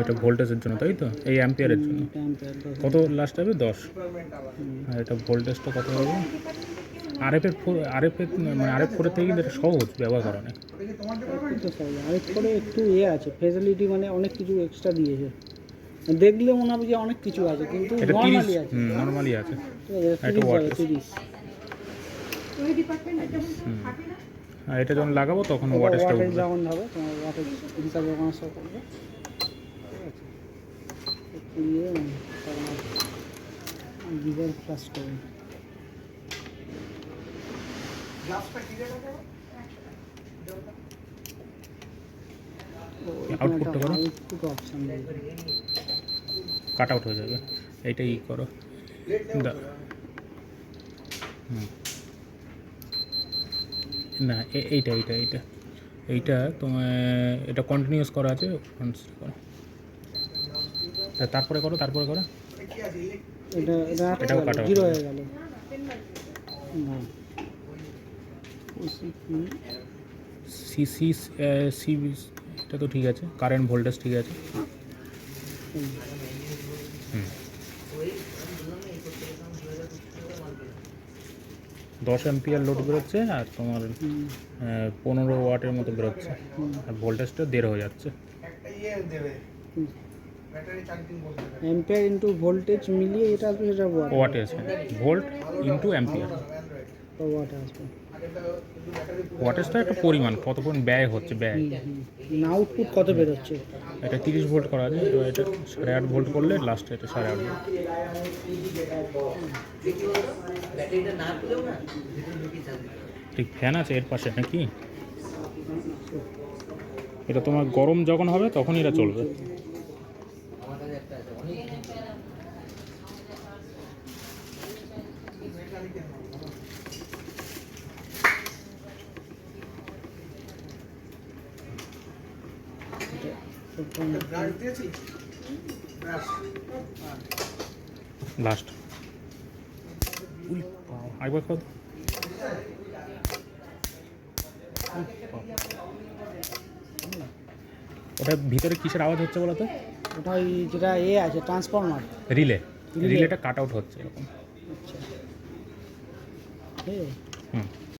এটা ভোল্টেজের জন্য, তাই তো? এই অ্যাম্পিয়ারের জন্য কত লাস্ট হবে? 10। আর এটা ভোল্টেজটা কত হবে? আরএফের মানে আরএফ ফোরের থেকে কিন্তু এটা সহজ ব্যবহার করা অনেক। আরএফ ফোরে একটু আছে ফেসিলিটি, মানে অনেক কিছু এক্সট্রা দিয়েছে, দেখলে মনে হবে যে অনেক কিছু আছে, কিন্তু এটা 30 নর্মালি আছে। নর্মালি আছে। এটা 30 আর এটা যখন লাগাবো তখন ওয়াটেজটা উঠবে। যেমন হবে তোমার ওয়াটেজ হিসাবে সমস্যা করবে, ঠিক আছে? গিগার প্লাস করবে আউটপুটটা করো, আউটপুট অপশন কাট আউট হয়ে যাবে। এইটাই করো। না এইটা এইটা এইটা এইটা তোমার এটা কন্টিনিউয়াস করা আছে, তারপরে করো, তারপরে করো। এটাও কাটা জিরো হয়ে গেল। না সিসি সি, এটা তো ঠিক আছে, কারেন্ট ভোল্টেজ ঠিক আছে। হুম 10 অ্যাম্পিয়ার লোড বেরোচ্ছে আর তোমার 15 ওয়াটের মতো বেরোচ্ছে, আর ভোল্টেজটা 1.5 হয়ে যাচ্ছে। অ্যাম্পিয়ার ইনটু ভোল্টেজ মিলিয়ে এটা আসবে, সেটা ওয়াটে আছে, ভোল্ট ইনটু অ্যাম্পিয়ার। ওয়াট আসবে। ওয়াটেজটা একটা পরিমাণ, কত পরিমাণ ব্যয় হচ্ছে, ব্যয়। না আউটপুট কত বেরোচ্ছে? এটা 30 ভোল্ট করা আছে, তো এটা 8.5 ভোল্ট করলে লাস্টে এটা 8.5 ভোল্ট। ঠিক ফ্যান আছে এর পাশে নাকি? এটা তোমার গরম যখন হবে তখনই এটা চলবে। লাস্ট আরেকবার কত? ওটা ভিতরে কিসের আওয়াজ হচ্ছে বলো তো? ওটা ওই যেটা আছে ট্রান্সফরমার, রিলেটা কাট আউট হচ্ছে এরকম। আচ্ছা। হুম